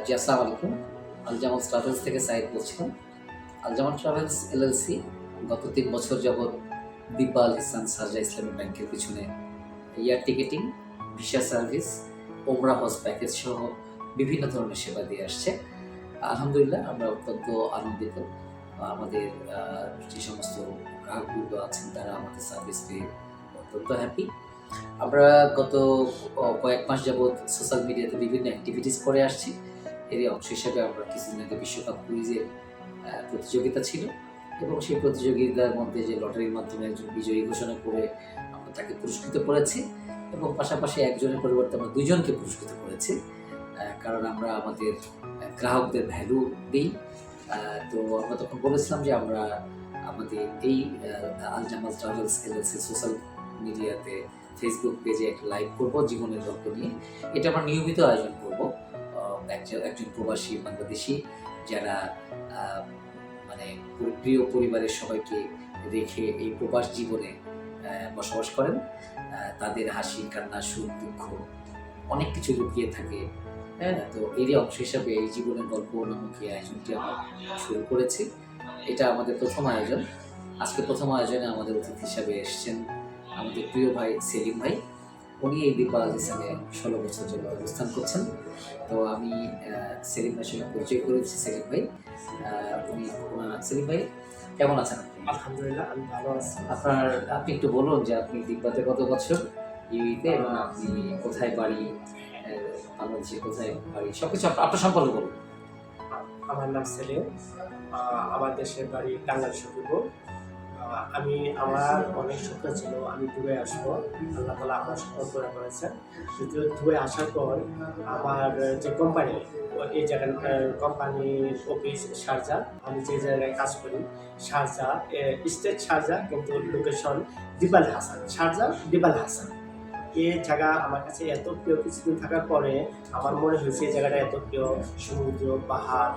জি, আসসালামু আলাইকুম। আল জামাল ট্রাভেলস থেকে সাইদ বলছিলাম। আল জামাল ট্রাভেলস এলএলসি গত ৩ বছর যাবৎ দিব্যা আল ইহসান সারজা ইসলামী ব্যাংকের পিছনে এয়ার টিকেটিং, ভিসা সার্ভিস, ওমরা হজ প্যাকেজ সহ বিভিন্ন ধরনের সেবা দিয়ে আসছে। আলহামদুলিল্লাহ আমরা অত্যন্ত আনন্দিত। আমাদের যে সমস্ত গ্রাহকবৃন্দ আছেন তারা আমাদের সার্ভিস পেয়ে অত্যন্ত হ্যাপি। আমরা গত কয়েক মাস যাবৎ সোশ্যাল মিডিয়াতে বিভিন্ন অ্যাক্টিভিটিস করে আসছি। এরই অংশ হিসেবে আমরা কিছুদিন আগে বিশ্বকাপ কুইজের প্রতিযোগিতা ছিল এবং সেই প্রতিযোগিতার মধ্যে যে লটারির মাধ্যমে একজন বিজয়ী ঘোষণা করে আমরা তাকে পুরস্কৃত করেছি এবং পাশাপাশি একজনের পরিবর্তে আমরা ২ জনকে পুরস্কৃত করেছি। কারণ আমরা আমাদের গ্রাহকদের ভ্যালু দিই। তো আমরা তখন বলেছিলাম যে আমরা আমাদের এই আল জামাল ট্রাভেলস এলএলসি সোশ্যাল মিডিয়াতে ফেসবুক পেজে একটা লাইভ করব জীবনের গল্প নিয়ে। এটা আমরা নিয়মিত আয়োজন করব। একজন প্রবাসী বাংলাদেশি যারা মানে প্রিয় পরিবারের সবাইকে রেখে এই প্রবাস জীবনে বসবাস করেন, তাদের হাসি, কান্না, সুখ, দুঃখ অনেক কিছু লুকিয়ে থাকে। হ্যাঁ, তো এরই অংশ হিসাবে এই জীবনের গল্প নামক এই আয়োজনটি আমরা শুরু করেছি। এটা আমাদের প্রথম আয়োজন। আজকে প্রথম আয়োজনে আমাদের অতিথি হিসাবে এসেছেন আমাদের প্রিয় ভাই সেলিম ভাই। উনি এই দিব্যা আল ইহসানে ১৬ বছর ধরে অবস্থান করছেন। তো আমি সেলিম ভাইয়ের সঙ্গে পরিচয় করেছি। সেলিম ভাই, সেলিম ভাই কেমন আছেন আপনি? আলহামদুলিল্লাহ, আমি ভালো আছি। আপনি একটু বলুন যে আপনি দিব্যাতে কত বছর ইউইতে এবং আপনি কোথায় বাড়ি, বাংলাদেশে কোথায় বাড়ি, সবকিছু আপনার সম্পর্কে বলুন। আমার নাম সেলিম। আমার দেশের বাড়ি টাঙ্গাইল শফিপুর। আমার অনেক স্বপ্ন ছিল আমি দুবাই আসবো। আল্লাহ তাআলা আমার স্বপ্ন পুরা করেছেন। যদিও দুবাই আসার পর আমার যে কোম্পানি, এই জায়গার কোম্পানির অফিস শারজা, আমি যে জায়গায় কাজ করি শারজা, স্টেট শারজা, কিন্তু লোকেশন দিবাল হাসান, শারজা দিবাল হাসান। এই জায়গা আমার কাছে এত প্রিয়। কিছুদিন থাকার পরে আমার মনে হয়েছে এই জায়গাটা এত প্রিয়, সমুদ্র, পাহাড়,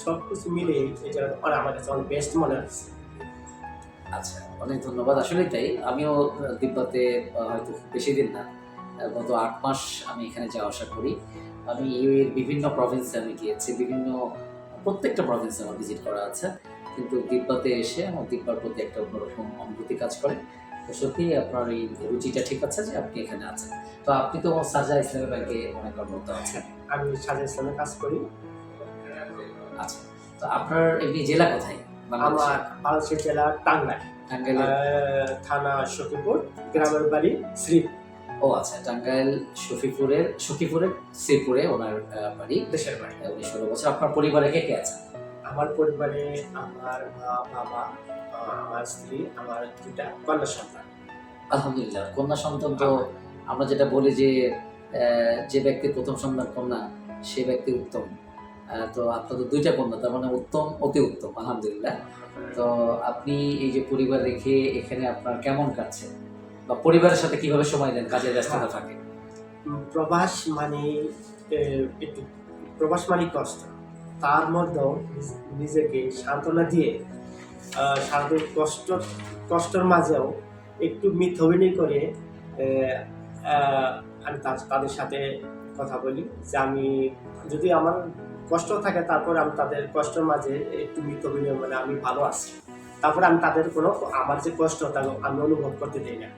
সবকিছু মিলে এই জায়গাটা আমার কাছে অনেক বেস্ট মনে হয়েছে। আচ্ছা, অনেক ধন্যবাদ। আসলেই তাই। আমিও দিব্যাতে হয়তো খুব বেশি দিন না, গত ৮ মাস আমি এখানে যাওয়া আসা করি। আমি ইউএর বিভিন্ন প্রভিন্সে আমি গিয়েছি, প্রত্যেকটা প্রভিন্সে আমার ভিজিট করা আছে। কিন্তু দিব্যাতে এসে আমার দিব্যার প্রতি একটা অন্যরকম অনুভূতি কাজ করে। তো সত্যিই আপনার এই রুচিটা ঠিক আছে যে আপনি এখানে আছেন। তো আপনি তো সারজা ইসলামী ব্যাংকে অনেক কর্মরত আছেন। আমি শারজা ইসলামে কাজ করি। আচ্ছা, তো আপনার এমনি জেলা কোথায়? আমার বাংলাদেশের জেলা টাঙ্গাইল, থানা শফিপুর, গ্রামের বাড়ি শ্রী। ও আচ্ছা, টাঙ্গাইল সখীপুরের শ্রীপুরে ওনার বাড়ি, দেশের বাড়ি। উনি ১৬ বছর। আপনার পরিবারে কে কে আছেন? আমার পরিবারে আমার মা, বাবা, আমার স্ত্রী, আমার 2টা কন্যা সন্তান। আলহামদুলিল্লাহ। কন্যা সন্তান তো আমরা যেটা বলি যে যে ব্যক্তির প্রথম সন্তান কন্যা সে ব্যক্তি উত্তম। তো আপনার তো 2টা কন্যা, তার মানে উত্তম, অতি উত্তম, আলহামদুলিল্লাহ। তো আপনি এই যে পরিবার রেখে এখানে আপনার কেমন কাটছে, বা পরিবারের সাথে কিভাবে সময় দেন, কাজের ব্যস্ততা থাকে? প্রবাস মানে একটু, প্রবাস মানে কষ্ট, তার মধ্যেও নিজেকে সান্ত্বনা দিয়ে সারাদিন কষ্টের মাঝেও একটু মিথ অভিনয় করে আমি তাদের সাথে কথা বলি যে আমি যদি আমার কষ্ট থাকে, তারপর আমি তাদের কষ্টের মাঝে একটু মিথ অভিনয়, মানে আমি ভালো আছি, তারপর আমি তাদের কোনো আমার যে কষ্ট তা আমি অনুভব করতে দিই না।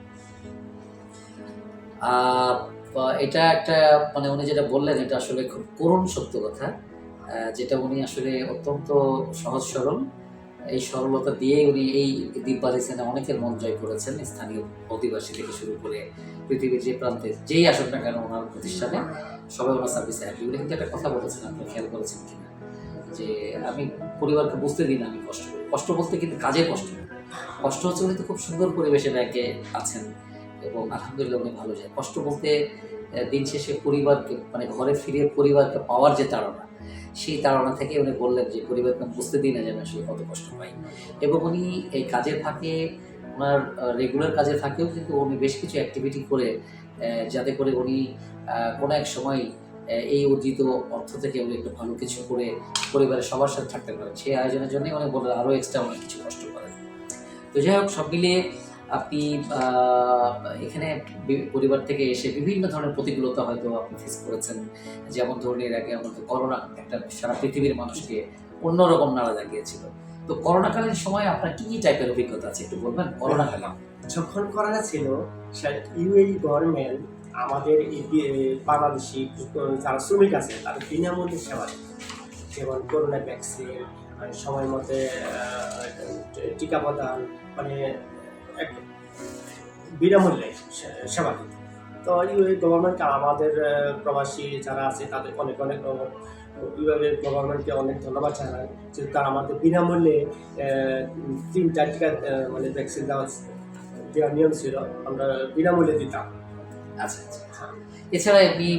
এটা একটা মানে উনি যেটা বললেন এটা আসলে খুব করুণ সত্য কথা, যেটা উনি আসলে অত্যন্ত সহজ সরল, এই সরলতা দিয়ে উনি এই দিব্যা আল ইহসানে অনেকের মন জয় করেছেন। স্থানীয় অধিবাসী থেকে শুরু করে পৃথিবীর যে প্রান্তে যেই আসুক না কেন ওনার প্রতিষ্ঠানে সবাই ওনার সার্ভিসে হ্যাপি। উনি কিন্তু একটা কথা বলেছেন, আপনি খেয়াল করেছেন কিনা, যে আমি পরিবারকে বুঝতে দিই না আমি কষ্ট করি। কষ্ট বলতে কিন্তু কাজের কষ্ট, কষ্ট হচ্ছে উনি তো খুব সুন্দর পরিবেশে ব্যাংকে আছেন এবং আলহামদুলিল্লাহ উনি ভালো যায়। কষ্ট বলতে দিন শেষে পরিবারকে মানে ঘরে ফিরে পরিবারকে পাওয়ার যে তাড়না, সেই তাড়না থেকে উনি বললেন যে পরিবারকে বুঝতে দিই না যে আমি আসলে কত কষ্ট পাই। এবং উনি এই কাজের ফাঁকে, ওনার রেগুলার কাজের ফাঁকেও কিন্তু উনি বেশ কিছু অ্যাক্টিভিটি করে, যাতে করে উনি কোনো এক সময় এই অর্জিত অর্থ থেকে উনি একটু ভালো কিছু করে পরিবারের সবার সাথে থাকতে পারেন। সেই আয়োজনের জন্যই উনি বললেন আরও এক্সট্রা অনেক কিছু কষ্ট করেন। তো যাই হোক, সব মিলিয়ে আপনি এখানে পরিবার থেকে এসে বিভিন্ন ধরনের প্রতিকূলতা হয়তো আপনি ফেস করেছেন, যেমন ধরুন এর আগে আমাদের করোনা একটা সারা পৃথিবীর মানুষকে অন্যরকম নাড়া জাগিয়েছিল। তো করোনাকালীন সময়ে আপনার কি টাইপের অভিজ্ঞতা আছে একটু বলবেন? করোনাকালীন যখন করোনা ছিল, ইউএই গভর্নমেন্ট আমাদের এই বাংলাদেশি যারা শ্রমিক আছে তাদের বিনামূল্যে সেবা দিত। যেমন করোনা ভ্যাকসিন, সময় মতে টিকা প্রদান, মানে এক বিনামূল্যে সেবা দিত। তো ইউএই গভর্নমেন্ট আমাদের প্রবাসী যারা আছে তাদের অনেক অনেক ইউএই গভর্নমেন্টকে অনেক ধন্যবাদ জানাই যে তারা আমাদের বিনামূল্যে 3টা টিকা মানে ভ্যাকসিন দেওয়ার নিয়ম ছিল, আমরা বিনামূল্যে দিতাম। আচ্ছা আচ্ছা। এছাড়া এমনি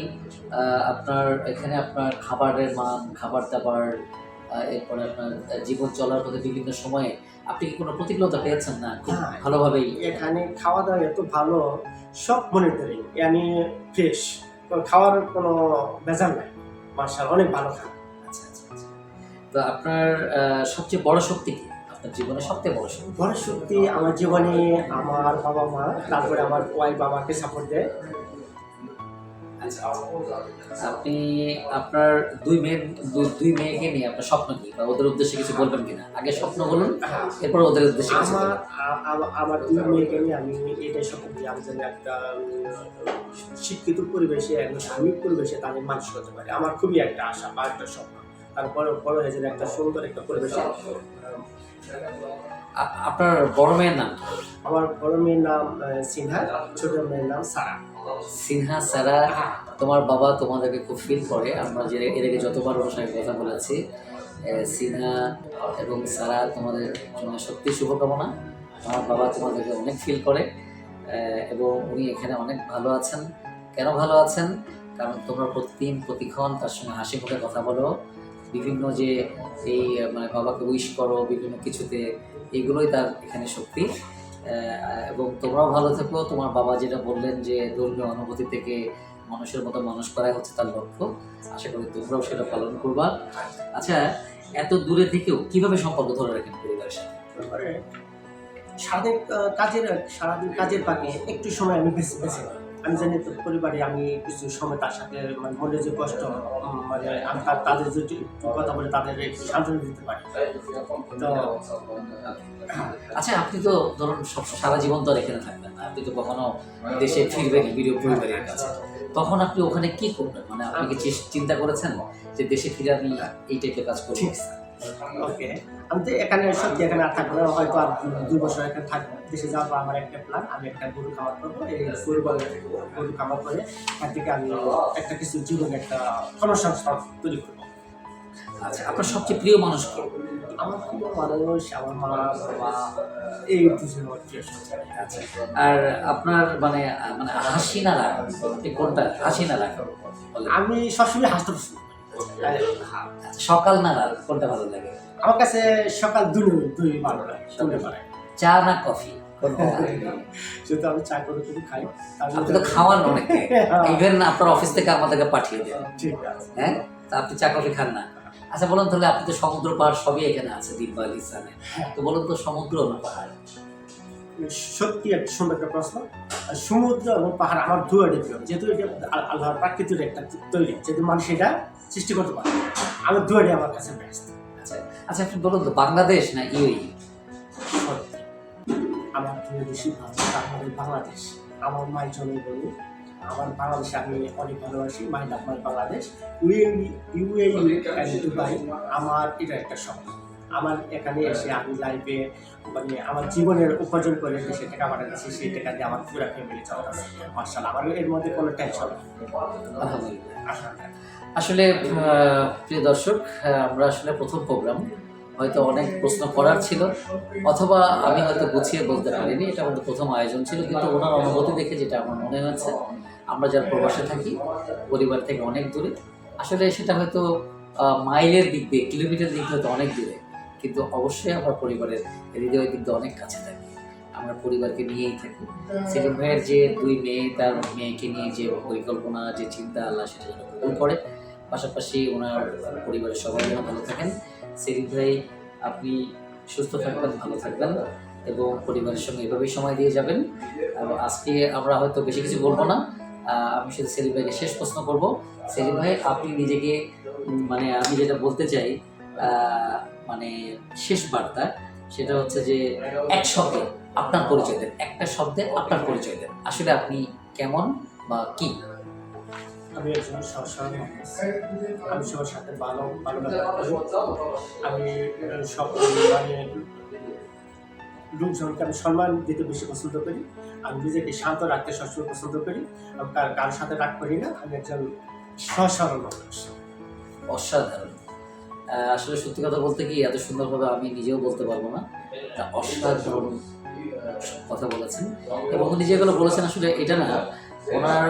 আপনার এখানে আপনার খাবারের মান, খাবার দাবার, এরপরে আপনার জীবন চলার পথে বিভিন্ন সময়ে আপনি কি কোনো প্রতিকূলতা পেয়েছেন না? খুব হ্যাঁ, ভালোভাবেই এখানে খাওয়া দাওয়া এত ভালো, সব মনিটরিং, yani ফ্রেশ, খাওয়ার কোনো ভেজাল নাই, মাশাআল্লাহ অনেক ভালো খাওয়া। আচ্ছা আচ্ছা আচ্ছা। তো আপনার সবচেয়ে বড় শক্তি কি? আপনার জীবনে সবচেয়ে বড় শক্তি? বড় শক্তি আমার জীবনে আমার বাবা মা, তারপরে আমার ওয়াইফ আমাকে সাপোর্ট দেয়। আচ্ছা আপনি আপনার দুই মেয়েকে নিয়ে আপনার স্বপ্ন কি, বা ওদের উদ্দেশ্যে কিছু বলবেন কিনা? আগে স্বপ্ন বলুন, এরপর ওদের উদ্দেশ্যে কিছু আমার বলুন। আমার 2 মেয়েকে নিয়ে আমি এটাই স্বপ্ন দিই, আমি যেন একটা শিক্ষিত পরিবেশে, একটা ধার্মিক পরিবেশে তাদের মানুষ করতে পারি। আমার খুবই একটা আশা বা একটা স্বপ্ন, তারপরে বড় হয়ে যেন একটা সুন্দর একটা পরিবেশে। আপনার বড় মেয়ের নাম কি? আমার বড় মেয়ের নাম সিনহা, ছোট মেয়ের নাম সারা। সিনহা, সারা। তোমার বাবা তোমাদেরকে খুব ফিল করে। আমরা যে এর আগে যতবার ওর সঙ্গে কথা বলেছি, সিনহা এবং সারা তোমাদের জন্য সত্যি শুভকামনা। আমার বাবা তোমাদেরকে অনেক ফিল করে এবং উনি এখানে অনেক ভালো আছেন। কেন ভালো আছেন? কারণ তোমরা প্রতিদিন প্রতিক্ষণ তার সঙ্গে হাসি মুখে কথা বলো, বিভিন্ন যে এই মানে বাবাকে উইশ করো বিভিন্ন কিছুতে, এগুলোই তার এখানে শক্তি। এবং তোমরাও ভালো থেকো। তোমার বাবা যেটা বললেন যে ধর্মীয় অনুভূতি থেকে মানুষের মতো মানুষ করাই হচ্ছে তার লক্ষ্য, আশা করি তোমরাও সেটা পালন করবা। আচ্ছা, এত দূরে থেকেও কিভাবে সম্পর্ক ধরে রাখেন পরিবারের সাথে? তারপরে সারাদিন কাজের ফাঁকে একটু সময় আমি বেছে বেছে নিই। আমি জানি তো পরিবারে আমি কিছু সময় তার সাথে মানে মনে যে কষ্ট, মানে আমি তাদের যদি কথা বলে তাদের একটু সান্ত্বনা দিতে পারি। তো আচ্ছা, আপনি তো ধরুন সারা জীবন তো আর এখানে থাকবেন না, আপনি তো কখনো দেশে ফিরবেন ভিডিও পরিবারের কাছে, তখন আপনি ওখানে কি করবেন? মানে আপনি কি চিন্তা করেছেন যে দেশে ফিরে আমি এই টাইপের কাজ করবো? ঠিক আছে, ওকে। আমি তো এখানে সত্যি এখানে আর থাকবো না, হয়তো আর 2 বছর এখানে থাকবো। দেশে যাওয়ার পর আমার একটা প্ল্যান, আমি একটা গরু খামার করবো। এই গরু খামার করে এখান থেকে আমি একটা কিছু জীবনে একটা কর্মসংস্থান তৈরি করবো। আচ্ছা, আপনার সবচেয়ে প্রিয় মানুষ কে? আমার প্রিয় মানুষ আমার মা, বাবা, এই দুজন আমার প্রিয় সঙ্গী। আচ্ছা, আর আপনার মানে মানে হাসি না রাগ, আপনি কোনটা হাসি না রাগ বলেন? আমি সবসময় হাসতে পছন্দ করি। আচ্ছা, সকাল না রাত কোনটা ভালো লাগে? আমার কাছে সকাল দুই ভালো লাগে, দুই ভালো লাগে। চা না কফি কোনটা ভালো লাগে? যেহেতু আমি চা করে খুবই খাই, আপনি তো খাওয়ান অনেকে, ইভেন আপনার অফিস থেকে আমাদেরকে পাঠিয়ে দেন। ঠিক আছে। হ্যাঁ, তা আপনি চা কফি খান না? আচ্ছা বলুন তাহলে, আপনি তো সমুদ্র পাহাড় সবই এখানে আছে দিব্যা লিসানে, তো বলুন তো সমুদ্র না পাহাড়? সত্যি একটা সুন্দর একটা প্রশ্ন। সমুদ্র এবং পাহাড় আমার দুয়ারে প্রিয়, যেহেতু এটা আল্লাহর প্রাকৃতিক একটা তৈরি, যেহেতু মানুষ এটা সৃষ্টি করতে পারে, আমার দুয়ারে আমার কাছে বেস্ট। আচ্ছা আচ্ছা, আপনি বলুন তো বাংলাদেশ না ইউএই? সত্যি আমার প্রিয় দেশই ভালো, তারপরে বাংলাদেশ। আমার মায়ের জন্য বলি, আমার বাংলাদেশে আমি অনেক ভালোবাসি, মাই লাভ মাই বাংলাদেশ। ইউএই অ্যান্ড দুবাই আমার এটা একটা স্বপ্ন। আমার এখানে এসে আমি লাইফে মানে আমার জীবনের উপার্জন করে দেশে টাকা পাঠাচ্ছি, সেই টাকা দিয়ে আমার পুরো ফ্যামিলি চলতেছে মাশাআল্লাহ। আমার এর মধ্যে কোনো টেনশন নেই। আসলে প্রিয় দর্শক, আমরা আসলে প্রথম প্রোগ্রাম, হয়তো অনেক প্রশ্ন করার ছিল, অথবা আমি হয়তো গুছিয়ে বলতে পারিনি, এটা আমাদের প্রথম আয়োজন ছিল, কিন্তু ওনার অনুভূতি দেখে যেটা আমার মনে হয়েছে, আমরা যারা প্রবাসে থাকি পরিবার থেকে অনেক দূরে, আসলে সেটা হয়তো মাইলের দিক দিয়ে কিলোমিটার দিক দিয়ে হয়তো অনেক দূরে, কিন্তু অবশ্যই আমার পরিবারের হৃদয় কিন্তু অনেক কাছে থাকে। আমরা পরিবারকে নিয়েই থাকি। সেলিম ভাইয়ের যে 2 মেয়ে, তার মেয়েকে নিয়ে যে পরিকল্পনা, যে চিন্তা, আল্লাহ সেটা যেন কবুল করে। পাশাপাশি ওনার পরিবারের সবাই যেন ভালো থাকেন। সেলিম ভাই, আপনি সুস্থ থাকবেন, ভালো থাকবেন। এবং পরিবারের সঙ্গে এভাবেই সময় দিয়ে যাবেন। এবং আজকে আমরা হয়তো বেশি কিছু বলবো না, আমি শুধু সেলিম ভাইকে শেষ প্রশ্ন করব। সেলিম ভাই, আপনি নিজেকে মানে আমি যেটা বলতে চাই, মানে শেষ বার্তা, সেটা হচ্ছে যে এক শব্দে আপনার পরিচয় দেন, একটা শব্দে আপনার পরিচয় দেন। আসলে আপনি কেমন বা কি? আমি একজন সৎসাহী মানুষ। আমি সবার সাথে ভালো ভালো ব্যবহার করি। আমি সব মানে লোকজনকে আমি সম্মান দিতে বেশি পছন্দ করি। আমি নিজেকে শান্ত রাখতে সবসময় পছন্দ করি। আমি কারোর সাথে রাগ করি না। আমি একজন সৎ-সরল মানুষ। অসাধারণ। আসলে সত্যি কথা বলতে কি, এত সুন্দরভাবে আমি নিজেও বলতে পারবো না। তা অসাধারণ কথা বলেছেন। এবং উনি যেগুলো বলেছেন আসলে এটা না, ওনার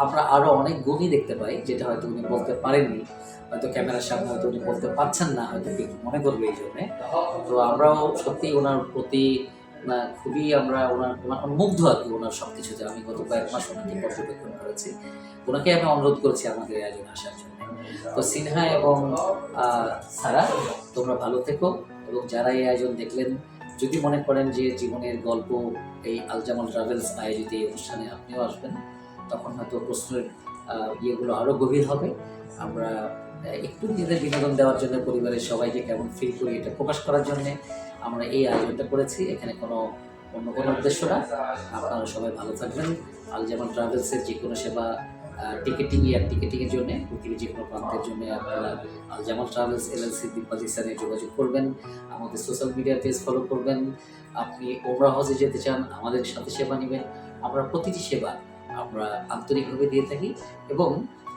আমরা আরো অনেক গুণই দেখতে পাই যেটা হয়তো উনি বলতে পারেননি। হয়তো ক্যামেরার সামনে হয়তো উনি বলতে পারছেন না, হয়তো কেউ মনে করবে এই জন্যে। তো আমরাও সত্যি ওনার প্রতি খুবই আমরা ওনার মুগ্ধ আর কি, ওনার সব কিছুতে। আমি গত কয়েক মাস ওনাকে পর্যবেক্ষণ করেছি। ওনাকে আমি অনুরোধ করেছি আমাদের আয়োজনে আসার জন্য। তো সিনহা এবং সারা, তোমরা ভালো থেকো। এবং যারা এই আয়োজন দেখলেন, যদি মনে করেন যে জীবনের গল্প এই আল জামাল ট্রাভেলস আয়োজিত এই অনুষ্ঠানে আপনিও আসবেন, তখন হয়তো প্রশ্নের ইয়েগুলো আরও গভীর হবে। আমরা একটু নিজেদের বিনোদন দেওয়ার জন্য, পরিবারের সবাইকে কেমন ফিল করি এটা প্রকাশ করার জন্যে আমরা এই আয়োজনটা করেছি। এখানে অন্য কোনো উদ্দেশ্য না। আপনারা সবাই ভালো থাকবেন। আল জামাল ট্রাভেলসের যে কোনো সেবা, টিকেটিংয়ের জন্য, পৃথিবীর যে কোনো প্রান্তের জন্য আপনারা আল জামাল ট্রাভেলস এলএলসি দিব্যালিসানে যোগাযোগ করবেন। আমাদের সোশ্যাল মিডিয়া পেজ ফলো করবেন। আপনি ওমরা হজে যেতে চান, আমাদের সাথে সেবা নেবেন। আমরা প্রতিটি সেবা আমরা আন্তরিকভাবে দিয়ে থাকি। এবং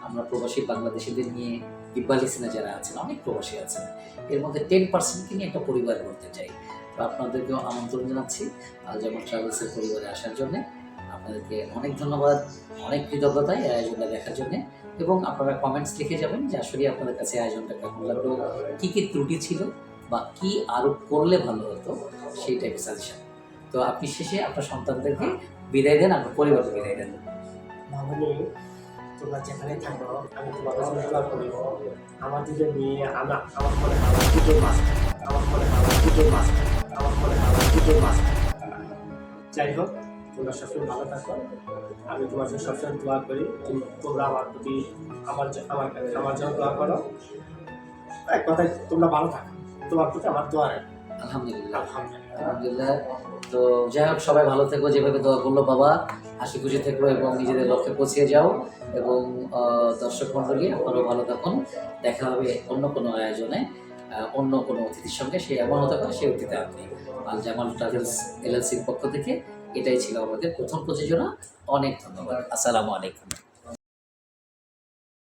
আমরা প্রবাসী বাংলাদেশিদের নিয়ে, দিব্যালিসানে যারা আছেন, অনেক প্রবাসী আছেন, এর মধ্যে 10%কে নিয়ে একটা পরিবার করতে চাই। তো আপনাদেরকেও আমন্ত্রণ জানাচ্ছি আল জামাল ট্রাভেলসের পরিবারে আসার জন্যে। আপনাদেরকে অনেক ধন্যবাদ, অনেক কৃতজ্ঞতা এই আয়োজনটা দেখার জন্য। এবং আপনারা কমেন্টস লিখে যাবেন যে আসলে আপনাদের কাছে আয়োজনটা কেমন লাগলো, কী কী ত্রুটি ছিল বা কি আরও করলে ভালো হতো, সেই টাইপের সাজেশন। তো আপনি শেষে আপনার সন্তানদেরকে বিদায় দেন, আপনার পরিবারকে বিদায় দেন। মামনি, তোমরা যেখানে থাকো, আমি তোমাদের জন্য দোয়া করি। আমার দুটো মেয়ে, আমার মনে হয় আমার দুটো মাছ, আমার মনে হয় আমার দুটো মাছ, আমার মনে হয় আমার দুটো মাছ। যাই হোক, তোমরা সবসময় ভালো থাকো। আমি তোমার জন্য সবসময় দোয়া করি। তোমরা আমার প্রতি আমার জন্য দোয়া করো। এক কথায় তোমরা ভালো থাকো, তোমার প্রতি আমার দোয়া রাখি। আলহামদুলিল্লাহ, আলহামদুলিল্লাহ। তো যাই হোক, সবাই ভালো থেকো, যেভাবে দোয়া করলো বাবা, হাসি খুশি থেকো এবং নিজেদের লক্ষ্যে পৌঁছে যাও। এবং দর্শক মণ্ডলী, আপনারাও ভালো থাকুন। দেখা হবে অন্য কোনো আয়োজনে, অন্য কোনো অতিথির সঙ্গে। সেই এমন হতে পারে সেই অতিথি আপনি। আল জামাল ট্রাভেলস এলএলসির পক্ষ থেকে এটাই ছিল আমাদের প্রথম প্রযোজনা। অনেক ধন্যবাদ। আসসালামু আলাইকুম।